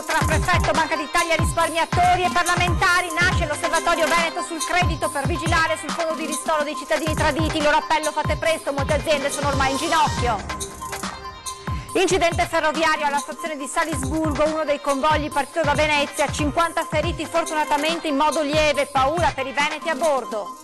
scontro tra prefetto, Banca d'Italia, risparmiatori e parlamentari. Nasce l'Osservatorio Veneto sul credito per vigilare sul fondo di ristoro dei cittadini traditi. Il loro appello: fate presto, molte aziende sono ormai in ginocchio. Incidente ferroviario alla stazione di Salisburgo, uno dei convogli partito da Venezia, 50 feriti fortunatamente in modo lieve, paura per i veneti a bordo.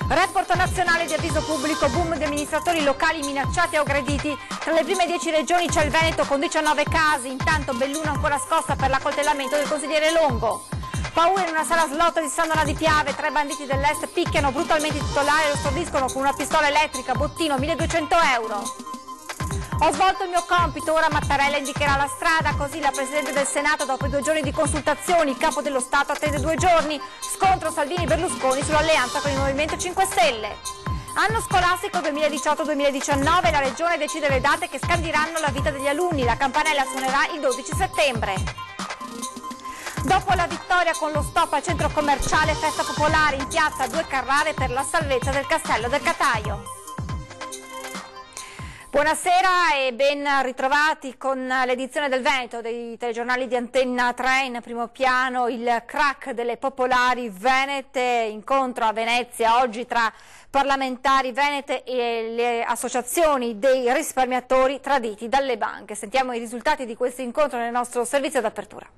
Report nazionale di avviso pubblico, boom di amministratori locali minacciati o aggrediti. Tra le prime 10 regioni c'è il Veneto con 19 casi, intanto Belluno ancora scossa per l'accoltellamento del consigliere Longo. Paura in una sala slot di Sandona di Piave, 3 banditi dell'est picchiano brutalmente il titolare e lo stordiscono con una pistola elettrica, bottino 1200 euro. Ho svolto il mio compito, ora Mattarella indicherà la strada, così la Presidente del Senato dopo i 2 giorni di consultazioni, il Capo dello Stato attende 2 giorni, scontro Salvini-Berlusconi sull'alleanza con il Movimento 5 Stelle. Anno scolastico 2018-2019, la Regione decide le date che scandiranno la vita degli alunni, la campanella suonerà il 12 settembre. Dopo la vittoria con lo stop al centro commerciale, festa popolare in piazza, 2 Carrare per la salvezza del Castello del Cataio. Buonasera e ben ritrovati con l'edizione del Veneto dei telegiornali di Antenna 3. In primo piano il crack delle popolari venete, incontro a Venezia oggi tra parlamentari venete e le associazioni dei risparmiatori traditi dalle banche. Sentiamo i risultati di questo incontro nel nostro servizio d'apertura.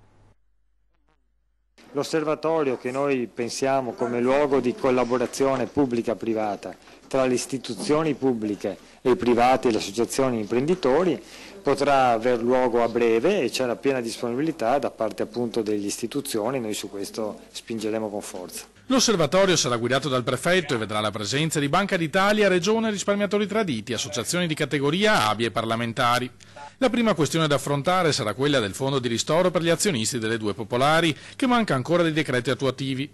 L'osservatorio, che noi pensiamo come luogo di collaborazione pubblica-privata tra le istituzioni pubbliche e i privati e le associazioni imprenditori, potrà aver luogo a breve e c'è la piena disponibilità da parte appunto delle istituzioni. Noi su questo spingeremo con forza. L'osservatorio sarà guidato dal prefetto e vedrà la presenza di Banca d'Italia, Regione, risparmiatori traditi, associazioni di categoria, ABI e parlamentari. La prima questione da affrontare sarà quella del fondo di ristoro per gli azionisti delle 2 popolari, che manca ancora dei decreti attuativi.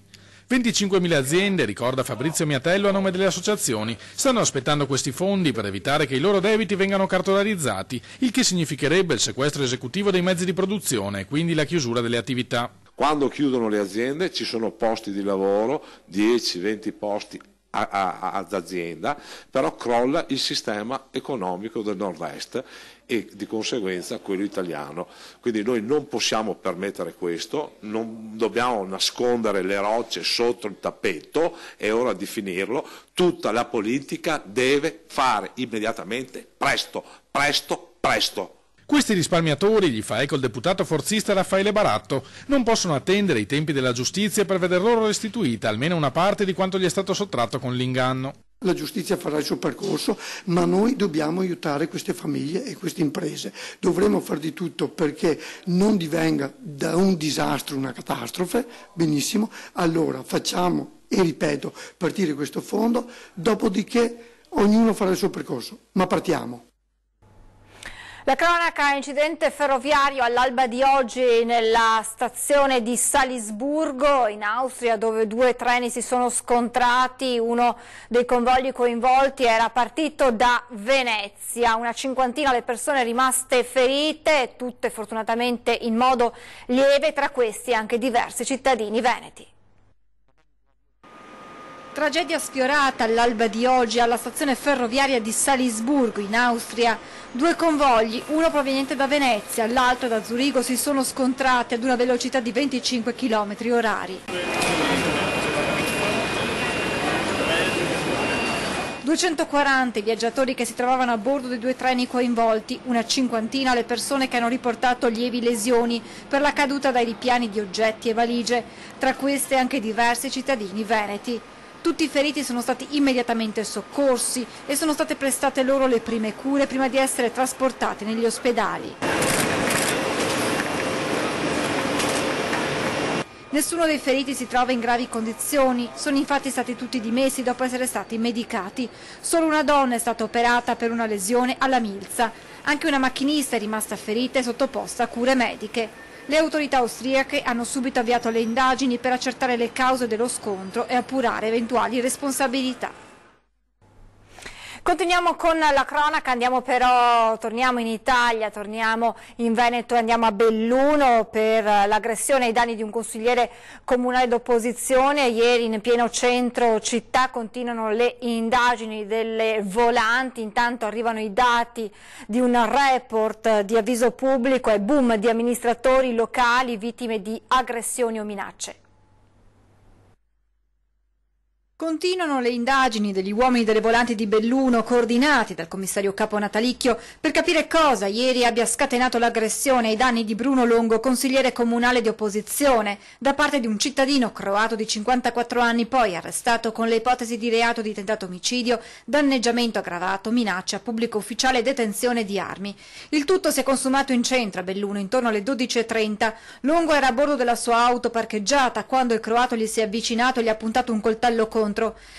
25.000 aziende, ricorda Fabrizio Miatello a nome delle associazioni, stanno aspettando questi fondi per evitare che i loro debiti vengano cartolarizzati, il che significherebbe il sequestro esecutivo dei mezzi di produzione e quindi la chiusura delle attività. Quando chiudono le aziende ci sono posti di lavoro, 10-20 posti ad azienda, però crolla il sistema economico del nord-est e di conseguenza quello italiano. Quindi noi non possiamo permettere questo, non dobbiamo nascondere le rocce sotto il tappeto, è ora di finirlo. Tutta la politica deve fare immediatamente presto, presto, presto. Questi risparmiatori, gli fa eco il deputato forzista Raffaele Baratto, non possono attendere i tempi della giustizia per veder loro restituita almeno una parte di quanto gli è stato sottratto con l'inganno. La giustizia farà il suo percorso, ma noi dobbiamo aiutare queste famiglie e queste imprese. Dovremo fare di tutto perché non divenga da un disastro una catastrofe, benissimo, allora facciamo, e ripeto, partire questo fondo, dopodiché ognuno farà il suo percorso, ma partiamo. La cronaca: incidente ferroviario all'alba di oggi nella stazione di Salisburgo in Austria, dove 2 treni si sono scontrati. Uno dei convogli coinvolti era partito da Venezia, una cinquantina le persone rimaste ferite, tutte fortunatamente in modo lieve, tra questi anche diversi cittadini veneti. Tragedia sfiorata all'alba di oggi alla stazione ferroviaria di Salisburgo in Austria. 2 convogli, uno proveniente da Venezia, l'altro da Zurigo, si sono scontrati ad una velocità di 25 km/h. 240 i viaggiatori che si trovavano a bordo dei 2 treni coinvolti, una cinquantina le persone che hanno riportato lievi lesioni per la caduta dai ripiani di oggetti e valigie, tra queste anche diversi cittadini veneti. Tutti i feriti sono stati immediatamente soccorsi e sono state prestate loro le prime cure prima di essere trasportati negli ospedali. Nessuno dei feriti si trova in gravi condizioni, sono infatti stati tutti dimessi dopo essere stati medicati. Solo una donna è stata operata per una lesione alla milza. Anche una macchinista è rimasta ferita e sottoposta a cure mediche. Le autorità austriache hanno subito avviato le indagini per accertare le cause dello scontro e appurare eventuali responsabilità. Continuiamo con la cronaca, torniamo in Italia, torniamo in Veneto e andiamo a Belluno per l'aggressione ai danni di un consigliere comunale d'opposizione. Ieri in pieno centro città continuano le indagini delle volanti, intanto arrivano i dati di un report di Avviso Pubblico e boom di amministratori locali vittime di aggressioni o minacce. Continuano le indagini degli uomini delle volanti di Belluno, coordinati dal commissario capo Natalicchio, per capire cosa ieri abbia scatenato l'aggressione ai danni di Bruno Longo, consigliere comunale di opposizione, da parte di un cittadino croato di 54 anni, poi arrestato con le ipotesi di reato di tentato omicidio, danneggiamento aggravato, minaccia, pubblico ufficiale e detenzione di armi. Il tutto si è consumato in centro a Belluno intorno alle 12:30. Longo era a bordo della sua auto parcheggiata quando il croato gli si è avvicinato e gli ha puntato un coltello contro.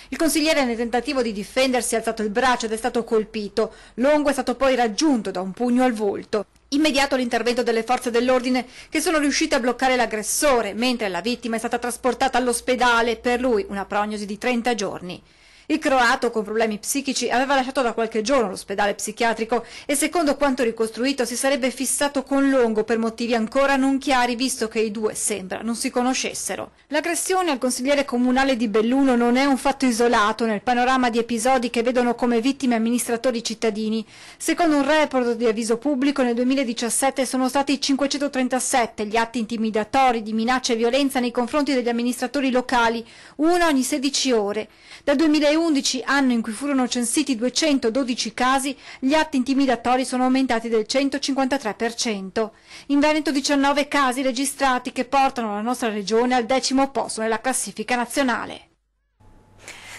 Il consigliere, nel tentativo di difendersi, ha alzato il braccio ed è stato colpito. Longo è stato poi raggiunto da un pugno al volto. Immediato l'intervento delle forze dell'ordine che sono riuscite a bloccare l'aggressore, mentre la vittima è stata trasportata all'ospedale, per lui una prognosi di 30 giorni. Il croato, con problemi psichici, aveva lasciato da qualche giorno l'ospedale psichiatrico e, secondo quanto ricostruito, si sarebbe fissato con Longo per motivi ancora non chiari, visto che i due sembra non si conoscessero. L'aggressione al consigliere comunale di Belluno non è un fatto isolato nel panorama di episodi che vedono come vittime amministratori cittadini. Secondo un report di Avviso Pubblico, nel 2017 sono stati 537 gli atti intimidatori di minacce e violenza nei confronti degli amministratori locali, uno ogni 16 ore. Dal 2011, anno in cui furono censiti 212 casi, gli atti intimidatori sono aumentati del 153%. In Veneto 19 casi registrati che portano la nostra regione al 10° posto nella classifica nazionale.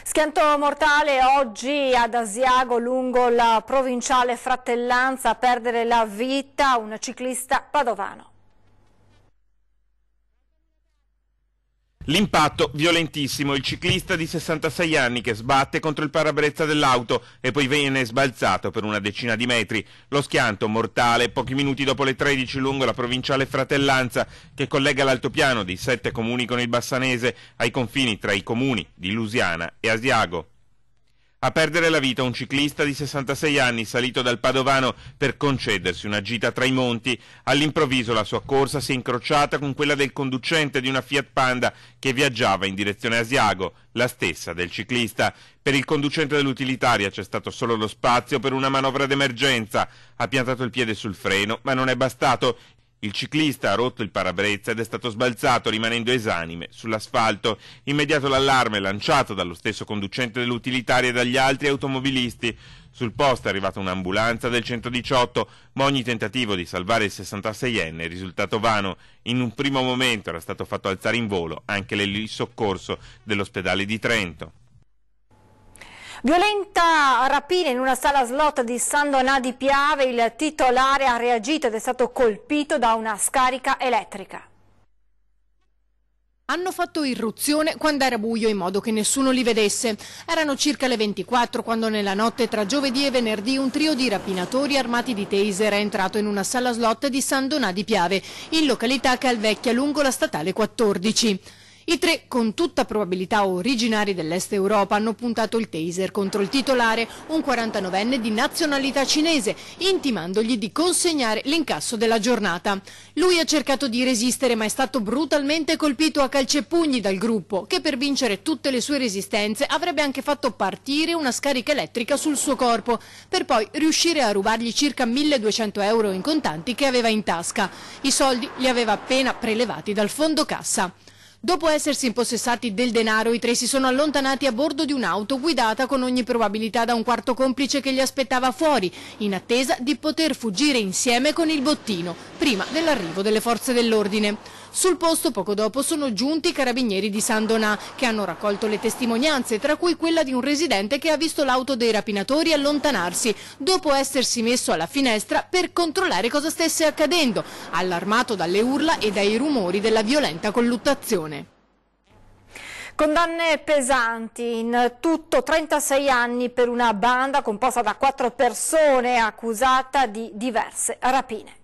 Schianto mortale oggi ad Asiago lungo la provinciale Fratellanza, a perdere la vita un ciclista padovano. L'impatto violentissimo, il ciclista di 66 anni che sbatte contro il parabrezza dell'auto e poi viene sbalzato per una decina di metri. Lo schianto mortale pochi minuti dopo le 13 lungo la provinciale Fratellanza che collega l'altopiano dei 7 comuni con il Bassanese ai confini tra i comuni di Lusiana e Asiago. A perdere la vita un ciclista di 66 anni salito dal Padovano per concedersi una gita tra i monti. All'improvviso la sua corsa si è incrociata con quella del conducente di una Fiat Panda che viaggiava in direzione Asiago, la stessa del ciclista. Per il conducente dell'utilitaria c'è stato solo lo spazio per una manovra d'emergenza. Ha piantato il piede sul freno, ma non è bastato. Il ciclista ha rotto il parabrezza ed è stato sbalzato rimanendo esanime sull'asfalto. Immediato l'allarme lanciato dallo stesso conducente dell'utilitaria e dagli altri automobilisti. Sul posto è arrivata un'ambulanza del 118, ma ogni tentativo di salvare il 66enne è risultato vano. In un primo momento era stato fatto alzare in volo anche l'elisoccorso dell'ospedale di Trento. Violenta rapina in una sala slot di San Donà di Piave, il titolare ha reagito ed è stato colpito da una scarica elettrica. Hanno fatto irruzione quando era buio in modo che nessuno li vedesse. Erano circa le 24 quando nella notte tra giovedì e venerdì un trio di rapinatori armati di taser è entrato in una sala slot di San Donà di Piave, in località Calvecchia lungo la statale 14. I tre, con tutta probabilità originari dell'Est Europa, hanno puntato il taser contro il titolare, un 49enne di nazionalità cinese, intimandogli di consegnare l'incasso della giornata. Lui ha cercato di resistere ma è stato brutalmente colpito a calci e pugni dal gruppo, che per vincere tutte le sue resistenze avrebbe anche fatto partire una scarica elettrica sul suo corpo, per poi riuscire a rubargli circa 1.200 euro in contanti che aveva in tasca. I soldi li aveva appena prelevati dal fondo cassa. Dopo essersi impossessati del denaro, i tre si sono allontanati a bordo di un'auto guidata con ogni probabilità da un quarto complice che li aspettava fuori, in attesa di poter fuggire insieme con il bottino, prima dell'arrivo delle forze dell'ordine. Sul posto poco dopo sono giunti i carabinieri di San Donà, che hanno raccolto le testimonianze, tra cui quella di un residente che ha visto l'auto dei rapinatori allontanarsi, dopo essersi messo alla finestra per controllare cosa stesse accadendo, allarmato dalle urla e dai rumori della violenta colluttazione. Condanne pesanti, in tutto 36 anni per una banda composta da 4 persone accusata di diverse rapine.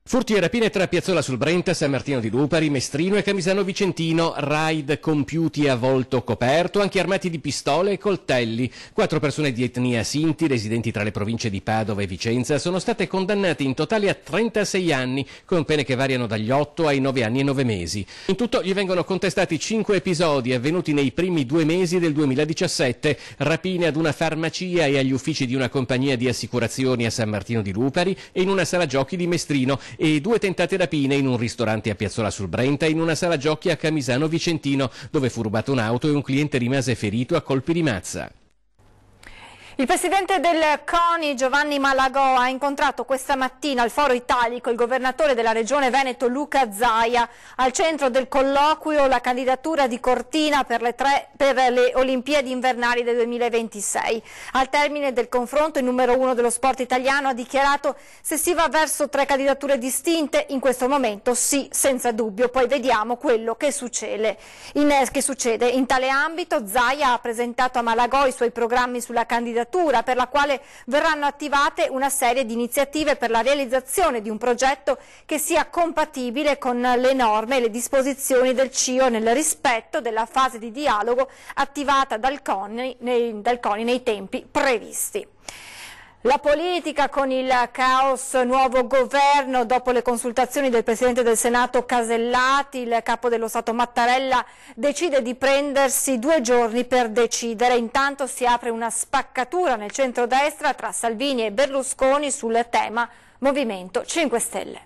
Furti e rapine tra Piazzola sul Brenta, San Martino di Lupari, Mestrino e Camisano Vicentino, raid compiuti a volto coperto, anche armati di pistole e coltelli. 4 persone di etnia Sinti, residenti tra le province di Padova e Vicenza, sono state condannate in totale a 36 anni, con pene che variano dagli 8 ai 9 anni e 9 mesi. In tutto gli vengono contestati 5 episodi avvenuti nei primi 2 mesi del 2017, rapine ad una farmacia e agli uffici di una compagnia di assicurazioni a San Martino di Lupari e in una sala giochi di Mestrino, e 2 tentate rapine in un ristorante a Piazzola sul Brenta e in una sala giochi a Camisano Vicentino, dove fu rubata un'auto e un cliente rimase ferito a colpi di mazza. Il presidente del CONI, Giovanni Malagò, ha incontrato questa mattina al Foro Italico il governatore della regione Veneto, Luca Zaia. Al centro del colloquio la candidatura di Cortina per le Olimpiadi invernali del 2026. Al termine del confronto, il numero 1 dello sport italiano ha dichiarato: se si va verso 3 candidature distinte, in questo momento sì, senza dubbio, poi vediamo quello che succede. In tale ambito Zaia ha presentato a Malagò i suoi programmi sulla candidatura, per la quale verranno attivate una serie di iniziative per la realizzazione di un progetto che sia compatibile con le norme e le disposizioni del CIO, nel rispetto della fase di dialogo attivata dal CONI nei tempi previsti. La politica con il caos nuovo governo. Dopo le consultazioni del Presidente del Senato Casellati, il Capo dello Stato Mattarella decide di prendersi 2 giorni per decidere. Intanto si apre una spaccatura nel centrodestra tra Salvini e Berlusconi sul tema Movimento 5 Stelle.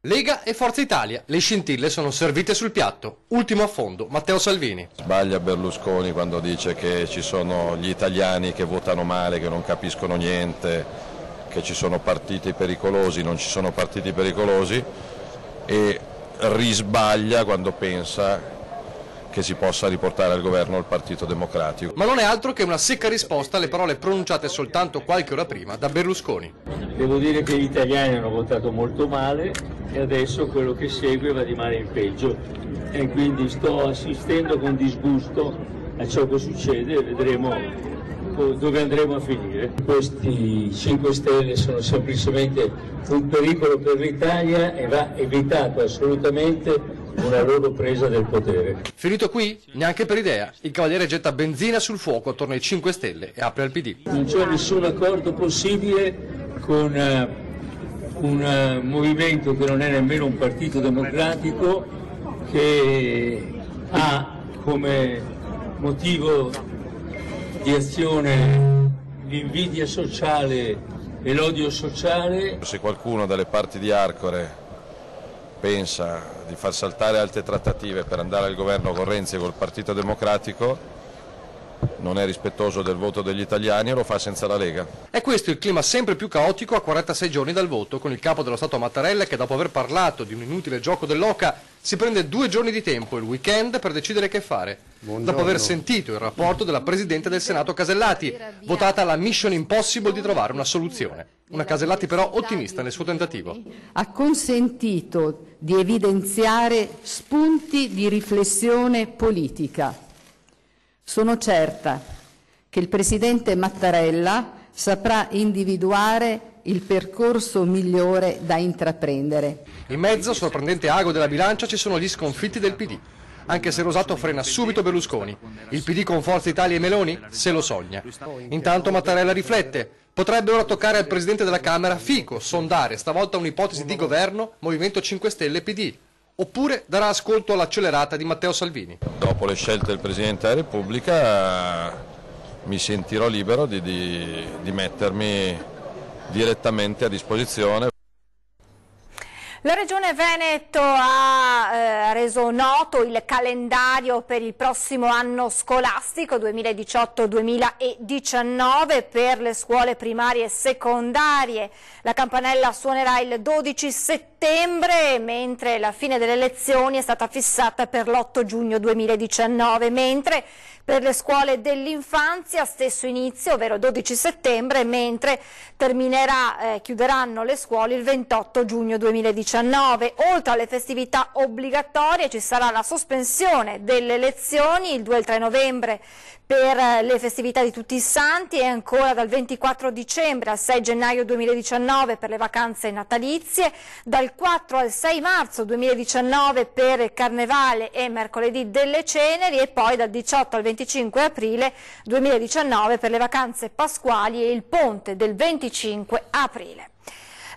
Lega e Forza Italia, le scintille sono servite sul piatto. Ultimo affondo, Matteo Salvini. Sbaglia Berlusconi quando dice che ci sono gli italiani che votano male, che non capiscono niente, che ci sono partiti pericolosi. Non ci sono partiti pericolosi, e risbaglia quando pensa che si possa riportare al governo il Partito Democratico. Ma non è altro che una secca risposta alle parole pronunciate soltanto qualche ora prima da Berlusconi. Devo dire che gli italiani hanno votato molto male e adesso quello che segue va di male in peggio, e quindi sto assistendo con disgusto a ciò che succede e vedremo dove andremo a finire. Questi 5 Stelle sono semplicemente un pericolo per l'Italia e va evitato assolutamente una loro presa del potere. Finito qui? Neanche per idea. Il Cavaliere getta benzina sul fuoco attorno ai 5 Stelle e apre al PD. Non c'è nessun accordo possibile con un movimento che non è nemmeno un partito democratico, che ha come motivo di azione l'invidia sociale e l'odio sociale. Se qualcuno dalle parti di Arcore pensa di far saltare altre trattative per andare al governo con Renzi e col Partito Democratico, non è rispettoso del voto degli italiani e lo fa senza la Lega. È questo il clima sempre più caotico a 46 giorni dal voto, con il Capo dello Stato Mattarella che, dopo aver parlato di un inutile gioco dell'oca, si prende 2 giorni di tempo, il weekend, per decidere che fare. Buongiorno. Dopo aver sentito il rapporto della Presidente del Senato Casellati, votata la mission impossible di trovare una soluzione. Una Casellati però ottimista nel suo tentativo. Ha consentito di evidenziare spunti di riflessione politica. Sono certa che il Presidente Mattarella saprà individuare il percorso migliore da intraprendere. In mezzo, sorprendente ago della bilancia, ci sono gli sconfitti del PD. Anche se Rosato frena subito Berlusconi. Il PD con Forza Italia e Meloni se lo sogna. Intanto Mattarella riflette. Potrebbe ora toccare al Presidente della Camera Fico sondare stavolta un'ipotesi di governo Movimento 5 Stelle PD. Oppure darà ascolto all'accelerata di Matteo Salvini. Dopo le scelte del Presidente della Repubblica mi sentirò libero di mettermi direttamente a disposizione. La Regione Veneto ha reso noto il calendario per il prossimo anno scolastico 2018-2019 per le scuole primarie e secondarie. La campanella suonerà il 12 settembre, mentre la fine delle lezioni è stata fissata per l'8 giugno 2019, mentre per le scuole dell'infanzia stesso inizio, ovvero 12 settembre, mentre chiuderanno le scuole il 28 giugno 2019. Oltre alle festività obbligatorie ci sarà la sospensione delle lezioni il 2 e il 3 novembre per le festività di tutti i santi e ancora dal 24 dicembre al 6 gennaio 2019 per le vacanze natalizie, dal 4 al 6 marzo 2019 per il Carnevale e mercoledì delle Ceneri e poi dal 18 al 25 aprile 2019 per le vacanze pasquali e il ponte del 25 aprile.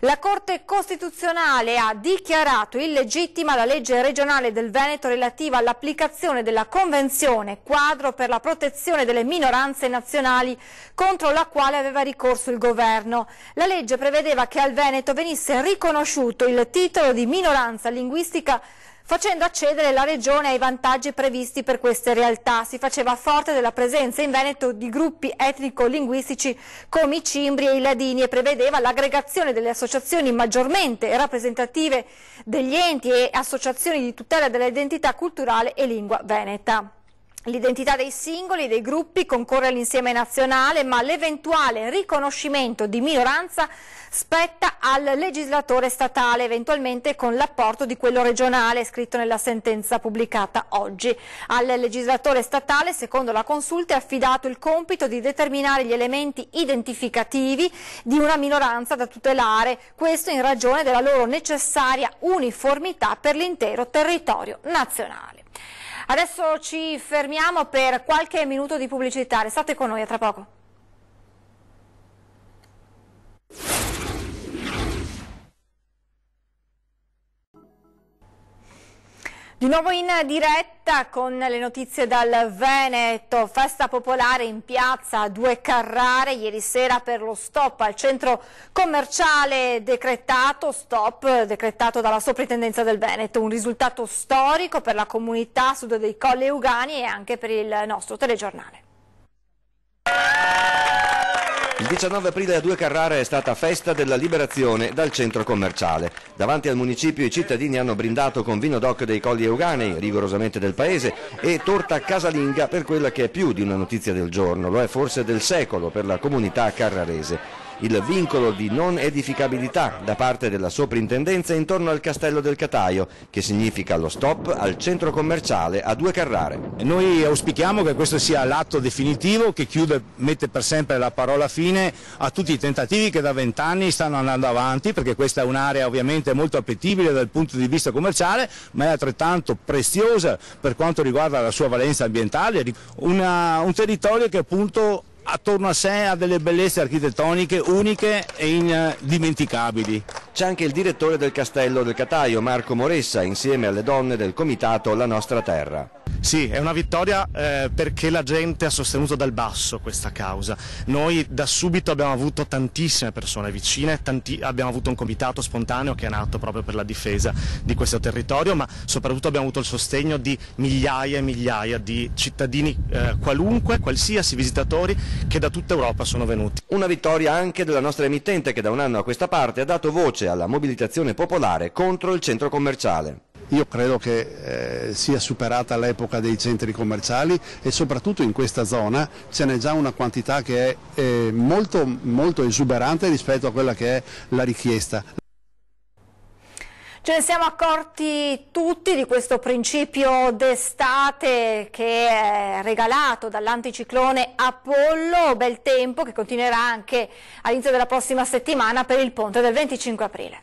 La Corte Costituzionale ha dichiarato illegittima la legge regionale del Veneto relativa all'applicazione della Convenzione quadro per la protezione delle minoranze nazionali contro la quale aveva ricorso il governo. La legge prevedeva che al Veneto venisse riconosciuto il titolo di minoranza linguistica facendo accedere la regione ai vantaggi previsti per queste realtà. Si faceva forte della presenza in Veneto di gruppi etnico-linguistici come i cimbri e i ladini e prevedeva l'aggregazione delle associazioni maggiormente rappresentative degli enti e associazioni di tutela dell'identità culturale e lingua veneta. L'identità dei singoli e dei gruppi concorre all'insieme nazionale, ma l'eventuale riconoscimento di minoranza spetta al legislatore statale, eventualmente con l'apporto di quello regionale, scritto nella sentenza pubblicata oggi. Al legislatore statale, secondo la Consulta, è affidato il compito di determinare gli elementi identificativi di una minoranza da tutelare, questo in ragione della loro necessaria uniformità per l'intero territorio nazionale. Adesso ci fermiamo per qualche minuto di pubblicità, restate con noi, a tra poco. Di nuovo in diretta con le notizie dal Veneto, festa popolare in piazza a Due Carrare, ieri sera per lo stop al centro commerciale decretato dalla Soprintendenza del Veneto, un risultato storico per la comunità sud dei Colli Euganei e anche per il nostro telegiornale. Il 19 aprile a Due Carrare è stata festa della liberazione dal centro commerciale. Davanti al municipio i cittadini hanno brindato con vino DOC dei Colli Euganei, rigorosamente del paese, e torta casalinga per quella che è più di una notizia del giorno, lo è forse del secolo per la comunità carrarese. Il vincolo di non edificabilità da parte della soprintendenza intorno al Castello del Cataio, che significa lo stop al centro commerciale a Due Carrare. Noi auspichiamo che questo sia l'atto definitivo che mette per sempre la parola fine a tutti i tentativi che da 20 anni stanno andando avanti, perché questa è un'area ovviamente molto appetibile dal punto di vista commerciale, ma è altrettanto preziosa per quanto riguarda la sua valenza ambientale, un territorio che appunto attorno a sé ha delle bellezze architettoniche uniche e indimenticabili. C'è anche il direttore del Castello del Cataio, Marco Moressa, insieme alle donne del comitato La Nostra Terra. Sì, è una vittoria perché la gente ha sostenuto dal basso questa causa. Noi da subito abbiamo avuto tantissime persone vicine, abbiamo avuto un comitato spontaneo che è nato proprio per la difesa di questo territorio, ma soprattutto abbiamo avuto il sostegno di migliaia e migliaia di cittadini qualsiasi visitatori che da tutta Europa sono venuti. Una vittoria anche della nostra emittente che da un anno a questa parte ha dato voce alla mobilitazione popolare contro il centro commerciale. Io credo che sia superata l'epoca dei centri commerciali e soprattutto in questa zona ce n'è già una quantità che è molto esuberante rispetto a quella che è la richiesta. Ce ne siamo accorti tutti di questo principio d'estate che è regalato dall'anticiclone Apollo, bel tempo che continuerà anche all'inizio della prossima settimana per il ponte del 25 aprile.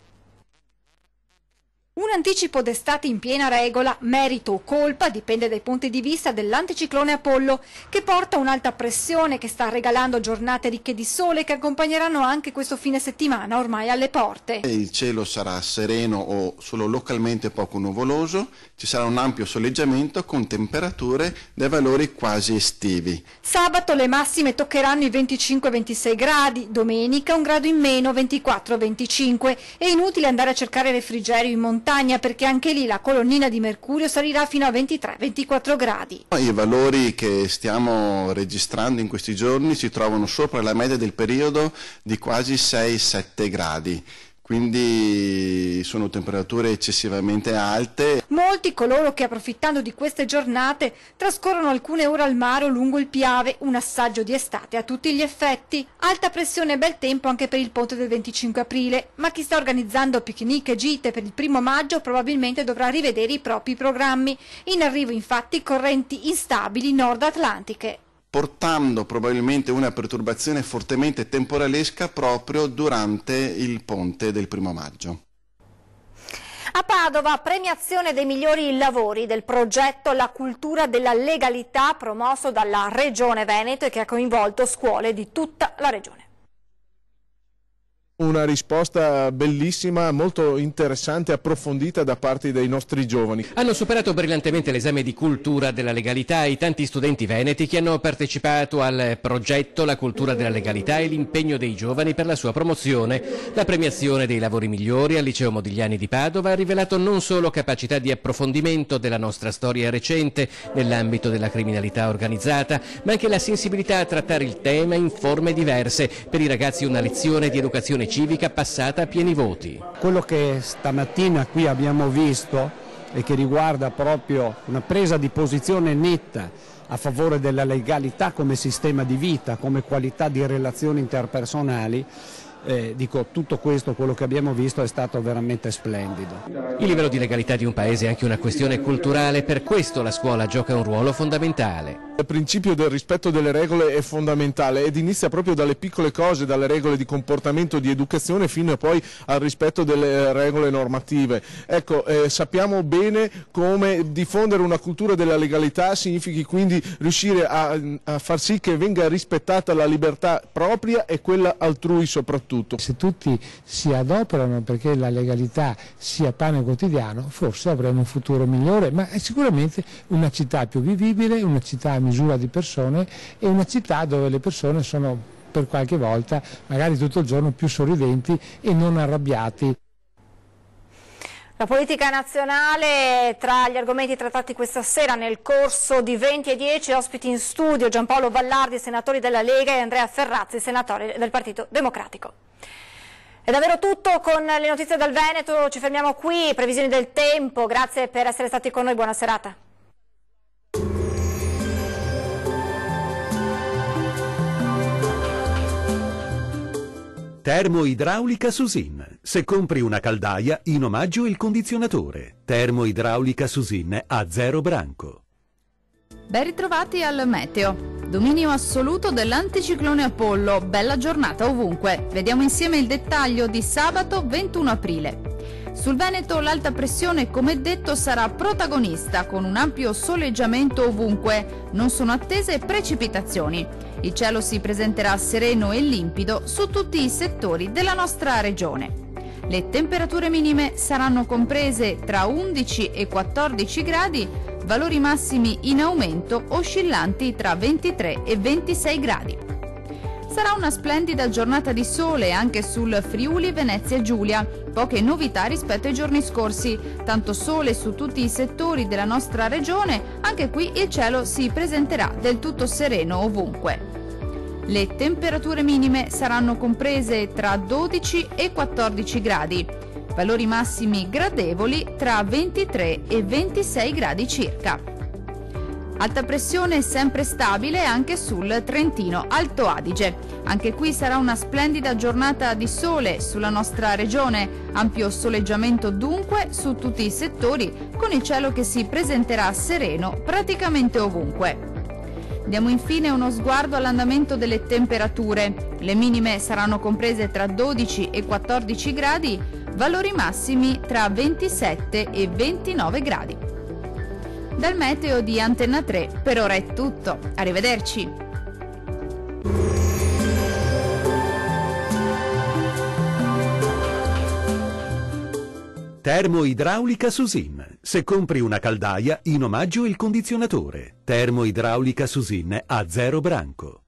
Un anticipo d'estate in piena regola, merito o colpa, dipende dai punti di vista dell'anticiclone Apollo, che porta un'alta pressione che sta regalando giornate ricche di sole che accompagneranno anche questo fine settimana ormai alle porte. Il cielo sarà sereno o solo localmente poco nuvoloso, ci sarà un ampio soleggiamento con temperature dai valori quasi estivi. Sabato le massime toccheranno i 25-26 gradi, domenica un grado in meno, 24-25. È inutile andare a cercare refrigerio in montagna perché anche lì la colonnina di mercurio salirà fino a 23-24 gradi. I valori che stiamo registrando in questi giorni si trovano sopra la media del periodo di quasi 6-7 gradi. Quindi sono temperature eccessivamente alte. Molti coloro che approfittando di queste giornate trascorrono alcune ore al mare o lungo il Piave, un assaggio di estate a tutti gli effetti. Alta pressione e bel tempo anche per il ponte del 25 aprile, ma chi sta organizzando picnic e gite per il 1° maggio probabilmente dovrà rivedere i propri programmi. In arrivo infatti correnti instabili nord atlantiche. portando probabilmente una perturbazione fortemente temporalesca proprio durante il ponte del 1° maggio. A Padova, premiazione dei migliori lavori del progetto La cultura della legalità promosso dalla Regione Veneto e che ha coinvolto scuole di tutta la regione. Una risposta bellissima, molto interessante e approfondita da parte dei nostri giovani. Hanno superato brillantemente l'esame di cultura della legalità i tanti studenti veneti che hanno partecipato al progetto La cultura della legalità e l'impegno dei giovani per la sua promozione. La premiazione dei lavori migliori al Liceo Modigliani di Padova ha rivelato non solo capacità di approfondimento della nostra storia recente nell'ambito della criminalità organizzata, ma anche la sensibilità a trattare il tema in forme diverse. Per i ragazzi una lezione di educazione civica passata a pieni voti. Quello che stamattina qui abbiamo visto e che riguarda proprio una presa di posizione netta a favore della legalità come sistema di vita, come qualità di relazioni interpersonali, dico, tutto questo, quello che abbiamo visto, è stato veramente splendido. Il livello di legalità di un paese è anche una questione culturale, per questo la scuola gioca un ruolo fondamentale. Il principio del rispetto delle regole è fondamentale ed inizia proprio dalle piccole cose, dalle regole di comportamento, di educazione, fino a poi al rispetto delle regole normative. Ecco, sappiamo bene come diffondere una cultura della legalità significhi quindi riuscire a far sì che venga rispettata la libertà propria e quella altrui soprattutto. Se tutti si adoperano perché la legalità sia pane quotidiano, forse avremo un futuro migliore, ma è sicuramente una città più vivibile, una città a misura di persone e una città dove le persone sono per qualche volta, magari tutto il giorno, più sorridenti e non arrabbiati. La politica nazionale, tra gli argomenti trattati questa sera nel corso di 20 e 10, ospiti in studio Giampaolo Vallardi, senatore della Lega, e Andrea Ferrazzi, senatore del Partito Democratico. È davvero tutto con le notizie dal Veneto, ci fermiamo qui, previsioni del tempo, grazie per essere stati con noi, buona serata. Termoidraulica Susin. Se compri una caldaia, in omaggio il condizionatore. Termoidraulica Susin a 0 branco. Ben ritrovati al meteo. Dominio assoluto dell'anticiclone Apollo. Bella giornata ovunque. Vediamo insieme il dettaglio di sabato 21 aprile. Sul Veneto l'alta pressione, come detto, sarà protagonista con un ampio soleggiamento ovunque. Non sono attese precipitazioni. Il cielo si presenterà sereno e limpido su tutti i settori della nostra regione. Le temperature minime saranno comprese tra 11 e 14 gradi, valori massimi in aumento oscillanti tra 23 e 26 gradi. Sarà una splendida giornata di sole anche sul Friuli Venezia Giulia, poche novità rispetto ai giorni scorsi, tanto sole su tutti i settori della nostra regione, anche qui il cielo si presenterà del tutto sereno ovunque. Le temperature minime saranno comprese tra 12 e 14 gradi, valori massimi gradevoli tra 23 e 26 gradi circa. Alta pressione sempre stabile anche sul Trentino Alto Adige. Anche qui sarà una splendida giornata di sole sulla nostra regione, ampio soleggiamento dunque su tutti i settori, con il cielo che si presenterà sereno praticamente ovunque. Diamo infine uno sguardo all'andamento delle temperature. Le minime saranno comprese tra 12 e 14 gradi, valori massimi tra 27 e 29 gradi. Dal meteo di Antenna 3 per ora è tutto. Arrivederci. Termoidraulica Susin. Se compri una caldaia, in omaggio il condizionatore. Termoidraulica Susin a 0 branco.